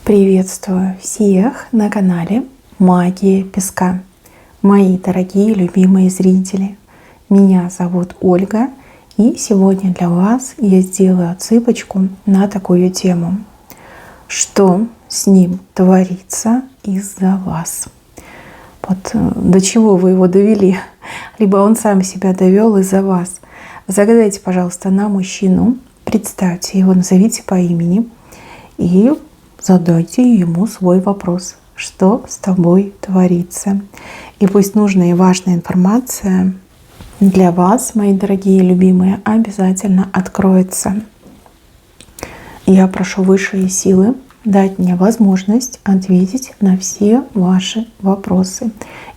Приветствую всех на канале Магия Песка. Мои дорогие любимые зрители, меня зовут Ольга, и сегодня для вас я сделаю отсыпочку на такую тему. Что с ним творится из-за вас? Вот до чего вы его довели? Либо он сам себя довел из-за вас. Загадайте, пожалуйста, на мужчину, представьте его, назовите по имени и задайте ему свой вопрос. Что с тобой творится? И пусть нужная и важная информация для вас, мои дорогие любимые, обязательно откроется. Я прошу высшие силы дать мне возможность ответить на все ваши вопросы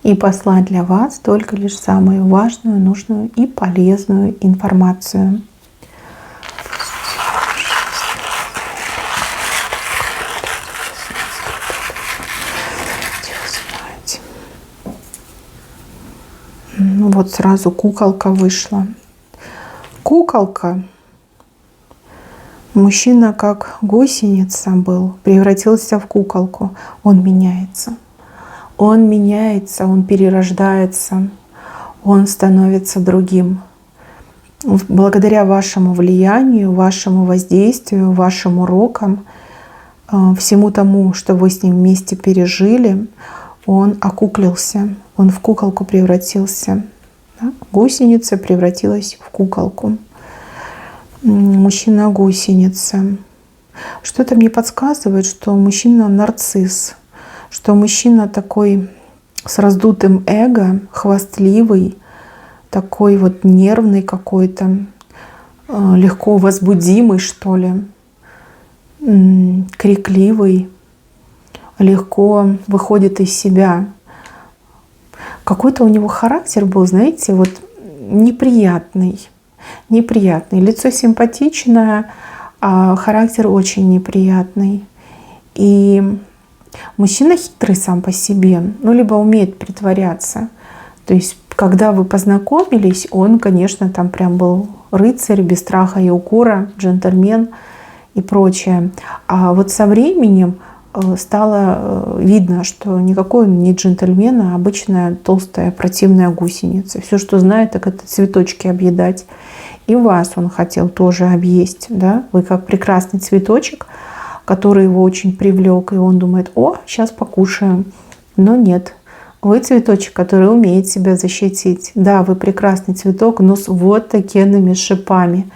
и послать для вас только лишь самую важную, нужную и полезную информацию. Вот сразу куколка вышла. Куколка. Мужчина как гусеница был, превратился в куколку. Он меняется. Он меняется, он перерождается. Он становится другим. Благодаря вашему влиянию, вашему воздействию, вашим урокам, всему тому, что вы с ним вместе пережили, он окуклился. Он в куколку превратился. Да? Гусеница превратилась в куколку. Мужчина-гусеница. Что-то мне подсказывает, что мужчина нарцисс, что мужчина такой с раздутым эго, хвастливый, такой вот нервный какой-то, легко возбудимый, что ли, крикливый, легко выходит из себя. Какой-то у него характер был, знаете, вот неприятный. Лицо симпатичное, а характер очень неприятный. И мужчина хитрый сам по себе, либо умеет притворяться. То есть, когда вы познакомились, он, конечно, там прям был рыцарь, без страха и укора, джентльмен и прочее. А вот со временем стало видно, что никакой он не джентльмен, а обычная толстая противная гусеница. Все, что знает, так это цветочки объедать. И вас он хотел тоже объесть. Да? Вы как прекрасный цветочек, который его очень привлек. И он думает: о, сейчас покушаем. Но нет. Вы цветочек, который умеет себя защитить. Да, вы прекрасный цветок, но с вот такими шипами.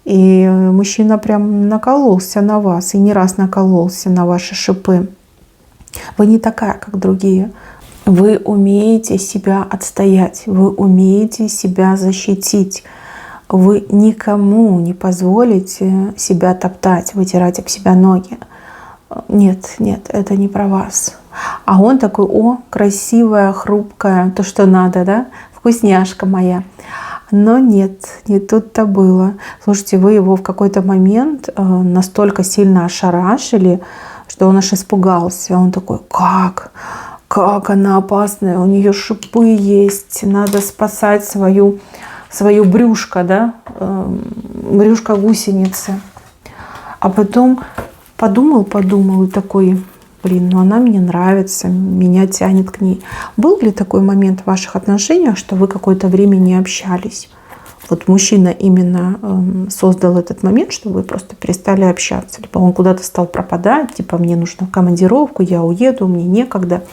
И мужчина прям накололся на вас, и не раз накололся на ваши шипы. Вы не такая, как другие. Вы умеете себя отстоять, вы умеете себя защитить. Вы никому не позволите себя топтать, вытирать об себя ноги. Нет, это не про вас. А он такой: о, красивая, хрупкая, то, что надо, да? Вкусняшка моя. Но нет, не тут-то было. Слушайте, вы его в какой-то момент настолько сильно ошарашили, что он аж испугался. Он такой: как она опасная, у нее шипы есть, надо спасать свою брюшко, да? Брюшко гусеницы. А потом подумал и такой: блин, она мне нравится, меня тянет к ней. Был ли такой момент в ваших отношениях, что вы какое-то время не общались? Вот мужчина именно создал этот момент, что вы просто перестали общаться. Либо он куда-то стал пропадать, типа: мне нужно в командировку, я уеду, мне некогда.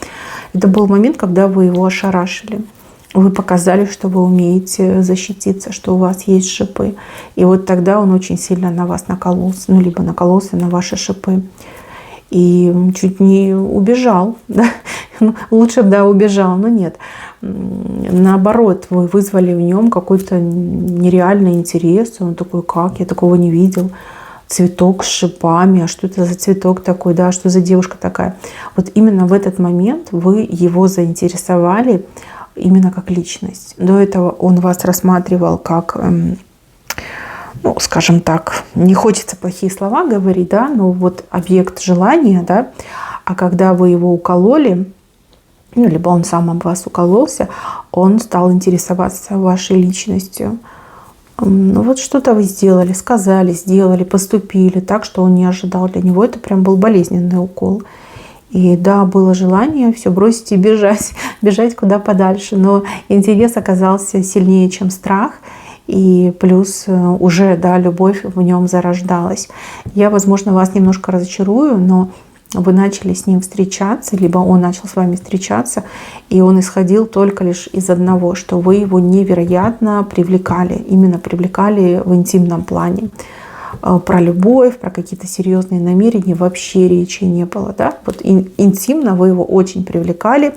Это был момент, когда вы его ошарашили. Вы показали, что вы умеете защититься, что у вас есть шипы. И вот тогда он очень сильно на вас накололся, либо накололся на ваши шипы. И чуть не убежал. Да? Лучше бы, да, убежал, но нет. Наоборот, вы вызвали в нем какой-то нереальный интерес. Он такой: как? Я такого не видел. Цветок с шипами. А что это за цветок такой? Да, что за девушка такая? Вот именно в этот момент вы его заинтересовали именно как личность. До этого он вас рассматривал как, скажем так, не хочется плохие слова говорить, да, но вот объект желания, да, а когда вы его укололи, либо он сам об вас укололся, он стал интересоваться вашей личностью. Ну вот что-то вы сделали, сказали, сделали, поступили так, что он не ожидал. Для него это прям был болезненный укол. И да, было желание все бросить и бежать, бежать куда подальше. Но интерес оказался сильнее, чем страх. И плюс уже, да, любовь в нем зарождалась. Я, возможно, вас немножко разочарую, но вы начали с ним встречаться, либо он начал с вами встречаться, и он исходил только лишь из одного, что вы его невероятно привлекали, именно привлекали в интимном плане. Про любовь, про какие-то серьезные намерения вообще речи не было. Да? Вот интимно вы его очень привлекали.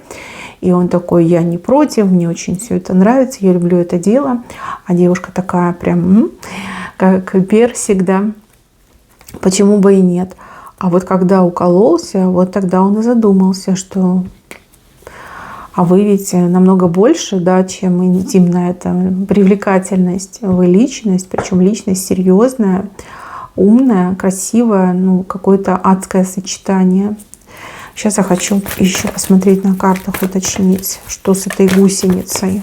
И он такой: я не против, мне очень все это нравится, я люблю это дело. А девушка такая прям, как персик, да, почему бы и нет. А вот когда укололся, вот тогда он и задумался, что а вы ведь намного больше, да, чем интимная эта привлекательность. Вы личность, причем личность серьезная, умная, красивая, ну, какое-то адское сочетание. Сейчас я хочу еще посмотреть на картах, уточнить, что с этой гусеницей.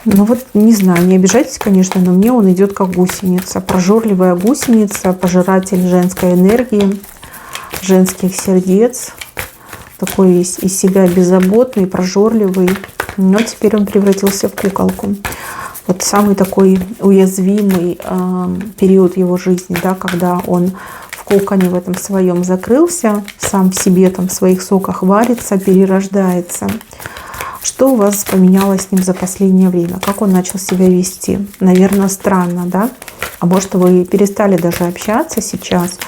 Ну вот, не знаю, не обижайтесь, конечно, но мне он идет как гусеница. Прожорливая гусеница, пожиратель женской энергии, женских сердец. Такой весь из себя беззаботный, прожорливый. Но теперь он превратился в куколку. Вот самый такой уязвимый период его жизни, да, когда он в коконе в этом своем закрылся, сам в себе там в своих соках варится, перерождается. Что у вас поменялось с ним за последнее время? Как он начал себя вести? Наверное, странно, да? А может, вы перестали даже общаться сейчас,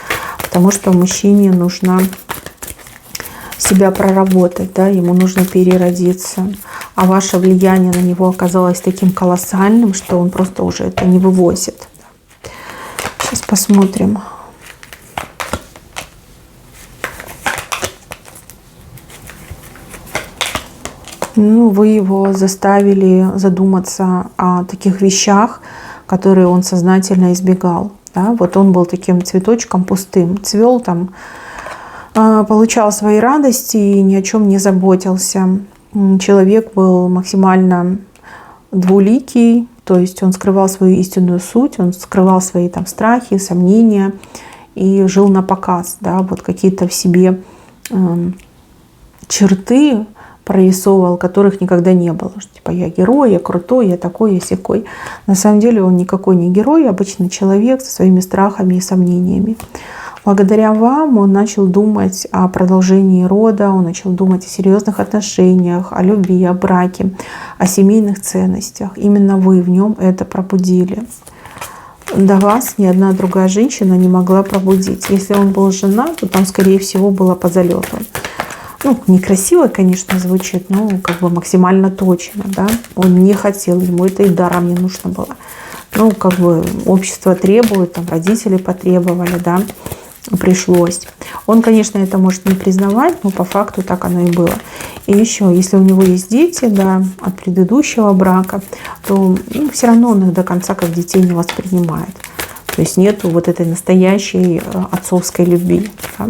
потому что мужчине нужно себя проработать, да? Ему нужно переродиться. А ваше влияние на него оказалось таким колоссальным, что он просто уже это не вывозит. Сейчас посмотрим. Ну, вы его заставили задуматься о таких вещах, которые он сознательно избегал. Да? Вот он был таким цветочком пустым, цвел там, получал свои радости и ни о чем не заботился. Человек был максимально двуликий, то есть он скрывал свою истинную суть, он скрывал свои там страхи, сомнения и жил на показ. Да? Вот какие-то в себе черты прорисовывал, которых никогда не было. Типа я герой, я крутой, я такой, я сякой. На самом деле он никакой не герой, обычный человек со своими страхами и сомнениями. Благодаря вам он начал думать о продолжении рода, он начал думать о серьезных отношениях, о любви, о браке, о семейных ценностях. Именно вы в нем это пробудили. До вас ни одна другая женщина не могла пробудить. Если он был женат, то там, скорее всего, было по залету. Ну, некрасиво, конечно, звучит, но как бы максимально точно, да. Он не хотел, ему это и даром не нужно было. Ну, как бы общество требует, там родители потребовали, да, пришлось. Он, конечно, это может не признавать, но по факту так оно и было. И еще, если у него есть дети, да, от предыдущего брака, то все равно он их до конца как детей не воспринимает. То есть нету вот этой настоящей отцовской любви, да?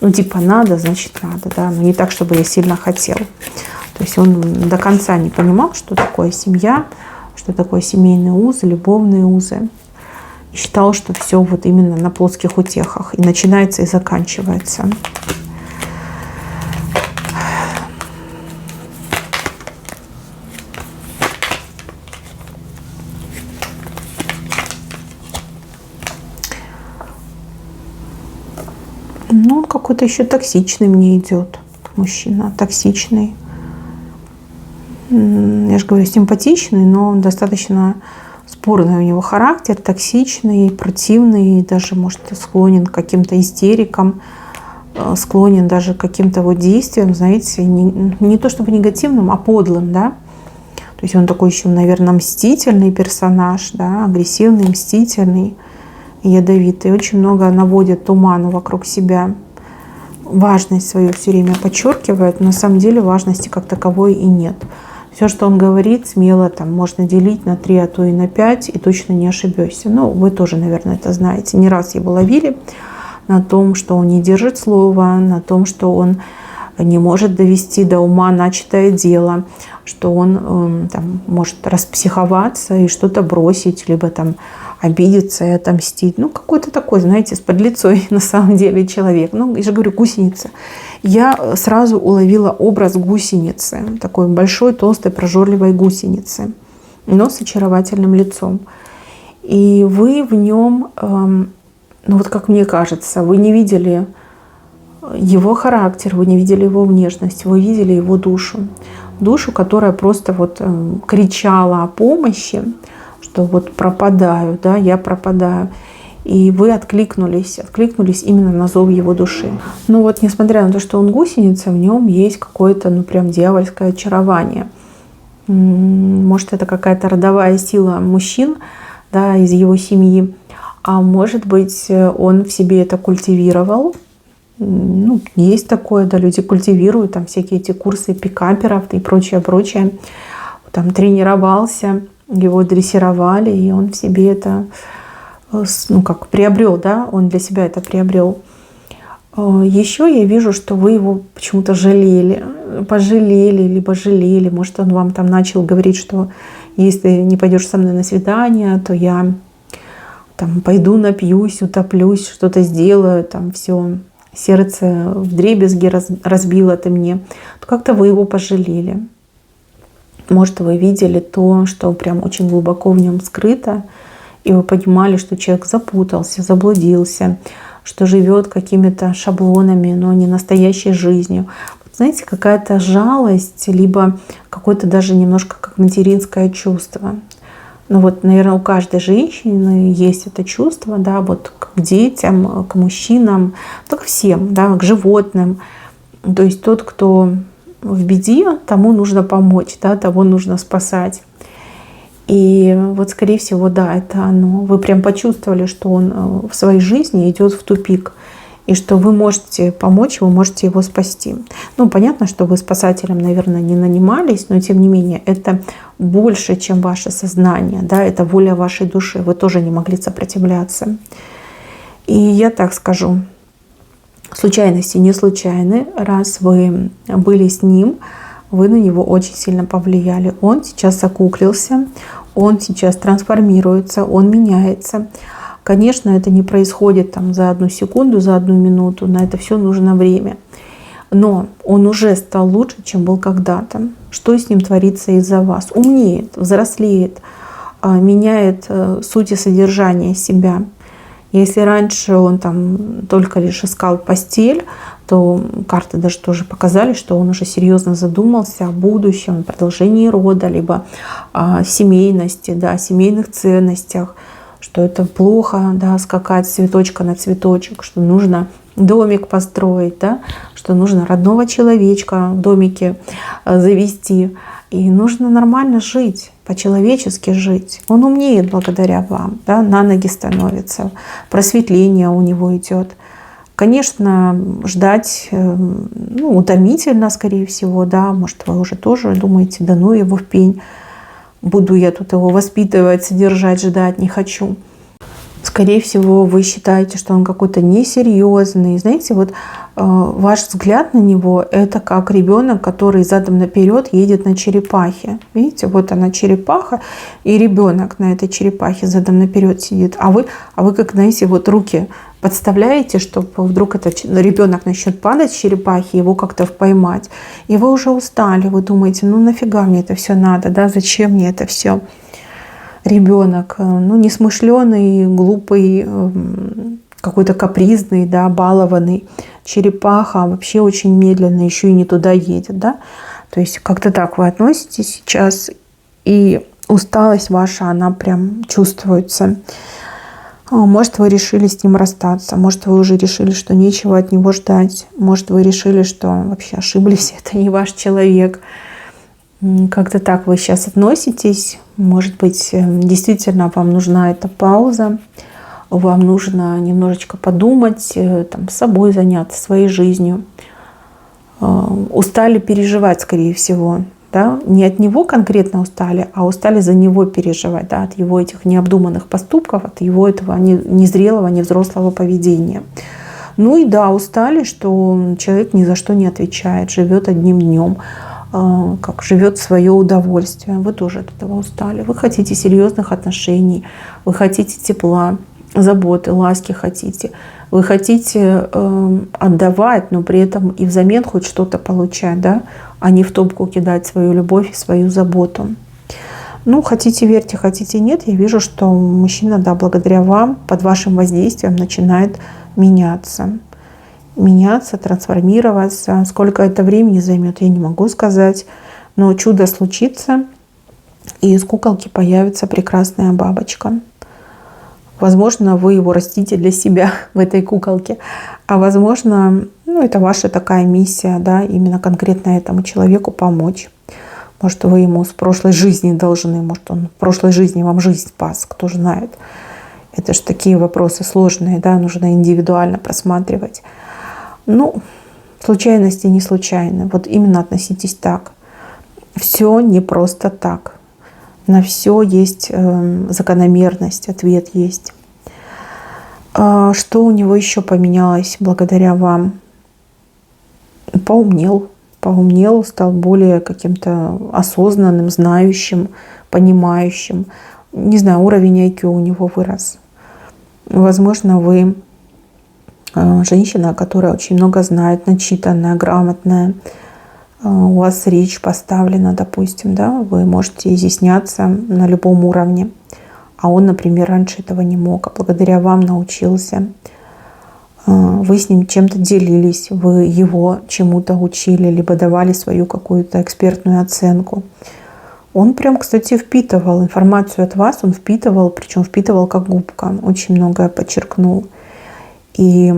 Ну, типа надо, значит надо, да, но не так, чтобы я сильно хотел. То есть он до конца не понимал, что такое семья, что такое семейные узы, любовные узы. И считал, что все вот именно на плотских утехах. И начинается, и заканчивается. Ну, он какой-то еще токсичный мне идет. Мужчина токсичный. Я же говорю, симпатичный, но он достаточно спорный у него характер, токсичный, противный, даже, может, склонен к каким-то истерикам, склонен даже к каким-то вот действиям, знаете, не то чтобы негативным, а подлым, да. То есть он такой еще, наверное, мстительный персонаж, да, агрессивный, мстительный, ядовитый. Очень много наводит туману вокруг себя. Важность свою все время подчеркивает, но на самом деле важности как таковой и нет. Все, что он говорит, смело там можно делить на 3, а то и на 5, и точно не ошибешься. Ну, вы тоже, наверное, это знаете. Не раз его ловили на том, что он не держит слова, на том, что он не может довести до ума начатое дело, что он там, может распсиховаться и что-то бросить, либо там обидеться и отомстить. Ну, какой-то такой, знаете, с подлецой на самом деле человек. Ну, я же говорю, гусеница. Я сразу уловила образ гусеницы, такой большой, толстой, прожорливой гусеницы, но с очаровательным лицом. И вы в нем, ну вот как мне кажется, вы не видели его характер, вы не видели его внешность, вы видели его душу. Душу, которая просто вот кричала о помощи, что вот пропадаю, да, я пропадаю. И вы откликнулись именно на зов его души. Но вот несмотря на то, что он гусеница, в нем есть какое-то, ну прям дьявольское очарование. Может, это какая-то родовая сила мужчин, да, из его семьи. А может быть, он в себе это культивировал. Ну, есть такое, да, люди культивируют там всякие эти курсы пикаперов и прочее. Там тренировался, его дрессировали, и он в себе это, ну, как приобрел, да, он для себя это приобрел. Еще я вижу, что вы его почему-то пожалели, либо жалели. Может, он вам там начал говорить, что если не пойдешь со мной на свидание, то я там пойду напьюсь, утоплюсь, что-то сделаю, там все, сердце вдребезги разбило ты мне. То как-то вы его пожалели. Может, вы видели то, что прям очень глубоко в нем скрыто, и вы понимали, что человек запутался, заблудился, что живет какими-то шаблонами, но не настоящей жизнью. Вот знаете, какая-то жалость, либо какое-то даже немножко как материнское чувство. Ну вот, наверное, у каждой женщины есть это чувство, да, вот к детям, к мужчинам, ну, к всем, да, к животным. То есть тот, кто в беде, тому нужно помочь, да, того нужно спасать. И вот, скорее всего, да, это оно. Вы прям почувствовали, что он в своей жизни идет в тупик, и что вы можете помочь, вы можете его спасти. Ну, понятно, что вы спасателем, наверное, не нанимались, но тем не менее, это больше, чем ваше сознание, да, это воля вашей души. Вы тоже не могли сопротивляться. И я так скажу, случайности не случайны. Раз вы были с ним, вы на него очень сильно повлияли. Он сейчас окуклился, он сейчас трансформируется, он меняется. Конечно, это не происходит там за 1 секунду, за 1 минуту, на это все нужно время. Но он уже стал лучше, чем был когда-то. Что с ним творится из-за вас? Умнеет, взрослеет, меняет суть и содержание себя. Если раньше он там только лишь искал постель, то карты даже тоже показали, что он уже серьезно задумался о будущем, о продолжении рода, либо о семейности, да, о семейных ценностях, что это плохо, да, скакать с цветочка на цветочек, что нужно домик построить, да, что нужно родного человечка в домике завести. И нужно нормально жить, по-человечески жить. Он умнеет благодаря вам, да, на ноги становится, просветление у него идет. Конечно, ждать, ну, утомительно, скорее всего, да, может, вы уже тоже думаете, да ну его в пень, буду я тут его воспитывать, содержать, ждать, не хочу. Скорее всего, вы считаете, что он какой-то несерьезный. Знаете, вот ваш взгляд на него – это как ребенок, который задом наперед едет на черепахе. Видите, вот она черепаха, и ребенок на этой черепахе задом наперед сидит. А вы как, знаете, вот руки подставляете, чтобы вдруг этот ребенок начнет падать с черепахи, его как-то поймать. И вы уже устали, вы думаете, ну нафига мне это все надо, да, зачем мне это все? Ребенок, ну, несмышленый, глупый, какой-то капризный, да, балованный. Черепаха вообще очень медленно, еще и не туда едет, да. То есть как-то так вы относитесь сейчас, и усталость ваша, она прям чувствуется. Может, вы решили с ним расстаться, может, вы уже решили, что нечего от него ждать, может, вы решили, что вообще ошиблись, это не ваш человек. Как-то так вы сейчас относитесь. Может быть, действительно вам нужна эта пауза, вам нужно немножечко подумать, там, с собой заняться, своей жизнью. Устали переживать, скорее всего. Да? Не от него конкретно устали, а устали за него переживать, да? От его этих необдуманных поступков, от его этого незрелого, невзрослого поведения. Ну и да, устали, что человек ни за что не отвечает, живет одним днем, как живет в свое удовольствие. Вы тоже от этого устали. Вы хотите серьезных отношений, вы хотите тепла, заботы, ласки хотите. Вы хотите отдавать, но при этом и взамен хоть что-то получать, да, а не в топку кидать свою любовь и свою заботу. Ну, хотите верьте, хотите нет, я вижу, что мужчина, да, благодаря вам, под вашим воздействием начинает меняться. Меняться, трансформироваться. Сколько это времени займет, я не могу сказать. Но чудо случится, и из куколки появится прекрасная бабочка. Возможно, вы его растите для себя в этой куколке. А возможно, ну, это ваша такая миссия, да, именно конкретно этому человеку помочь. Может, вы ему с прошлой жизни должны, может, он в прошлой жизни вам жизнь спас, кто знает. Это же такие вопросы сложные, да, нужно индивидуально просматривать. Ну, случайности не случайны. Вот именно относитесь так. Все не просто так. На все есть закономерность, ответ есть. Что у него еще поменялось благодаря вам? Поумнел, стал более каким-то осознанным, знающим, понимающим. Не знаю, уровень IQ у него вырос. Возможно, вы женщина, которая очень много знает, начитанная, грамотная. У вас речь поставлена, допустим, да, вы можете изъясняться на любом уровне. А он, например, раньше этого не мог, а благодаря вам научился. Вы с ним чем-то делились, вы его чему-то учили, либо давали свою какую-то экспертную оценку. Он прям, кстати, впитывал информацию от вас, он впитывал, причем впитывал как губка, очень многое подчеркнул. И,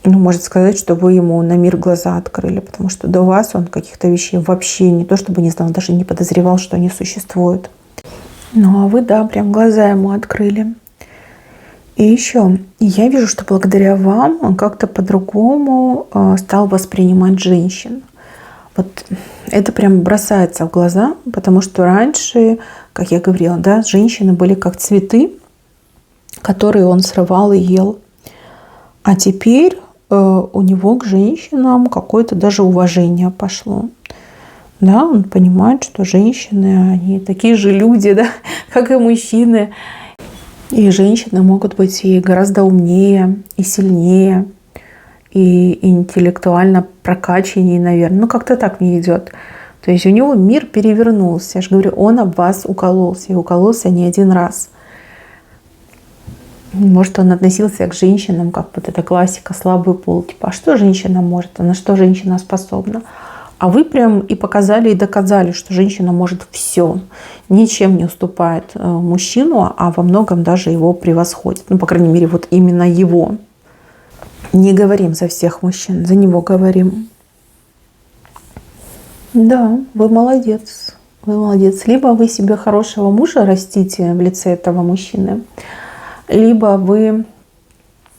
ну, можно сказать, что вы ему на мир глаза открыли, потому что до вас он каких-то вещей вообще не то чтобы не знал, даже не подозревал, что они существуют. Ну а вы, да, прям глаза ему открыли. И еще, я вижу, что благодаря вам он как-то по-другому стал воспринимать женщин. Вот это прям бросается в глаза, потому что раньше, как я говорила, да, женщины были как цветы, которые он срывал и ел. А теперь у него к женщинам какое-то даже уважение пошло. Да, он понимает, что женщины, они такие же люди, да, как и мужчины. И женщины могут быть и гораздо умнее, и сильнее, и интеллектуально прокачаннее, наверное. Ну, как-то так мне идет. То есть у него мир перевернулся. Я же говорю, он об вас укололся. И укололся не один раз. Может, он относился к женщинам, как вот эта классика, слабый пол. Типа, а что женщина может? А на что женщина способна? А вы прям и показали, и доказали, что женщина может все. Ничем не уступает мужчину, а во многом даже его превосходит. Ну, по крайней мере, вот именно его. Не говорим за всех мужчин, за него говорим. Да, вы молодец. Вы молодец. Либо вы себе хорошего мужа растите в лице этого мужчины, либо вы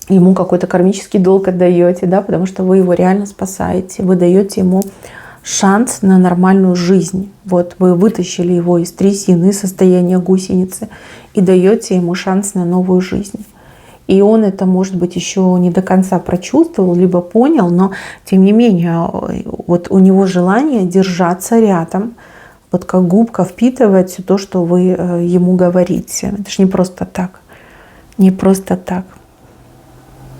ему какой-то кармический долг отдаете, да, потому что вы его реально спасаете. Вы даете ему шанс на нормальную жизнь. Вот вы вытащили его из трясины, состояния гусеницы, и даете ему шанс на новую жизнь. И он это, может быть, еще не до конца прочувствовал, либо понял, но тем не менее, вот у него желание держаться рядом, вот как губка впитывать все то, что вы ему говорите. Это же не просто так. Не просто так.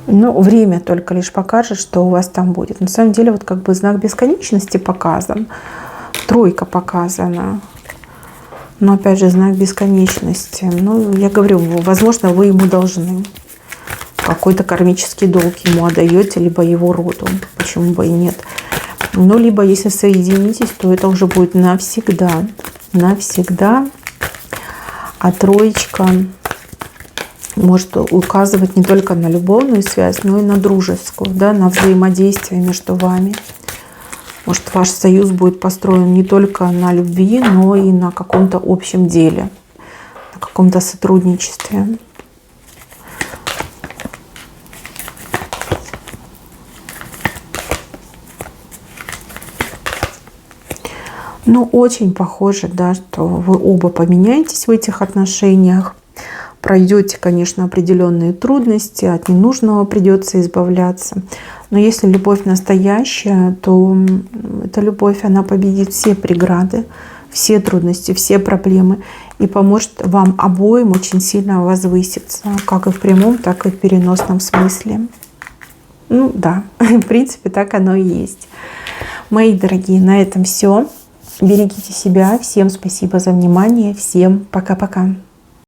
Ну, время только лишь покажет, что у вас там будет. На самом деле, вот как бы знак бесконечности показан. Тройка показана. Но опять же, знак бесконечности. Ну, я говорю, возможно, вы ему должны. Какой-то кармический долг ему отдаете, либо его роду. Почему бы и нет. Ну, либо если соединитесь, то это уже будет навсегда. Навсегда. А троечка может указывать не только на любовную связь, но и на дружескую, да, на взаимодействие между вами. Может, ваш союз будет построен не только на любви, но и на каком-то общем деле, на каком-то сотрудничестве. Ну, очень похоже, да, что вы оба поменяетесь в этих отношениях. Пройдете, конечно, определенные трудности, от ненужного придется избавляться. Но если любовь настоящая, то эта любовь, она победит все преграды, все трудности, все проблемы и поможет вам обоим очень сильно возвыситься, как и в прямом, так и в переносном смысле. Ну да, в принципе, так оно и есть. Мои дорогие, на этом все. Берегите себя. Всем спасибо за внимание. Всем пока-пока.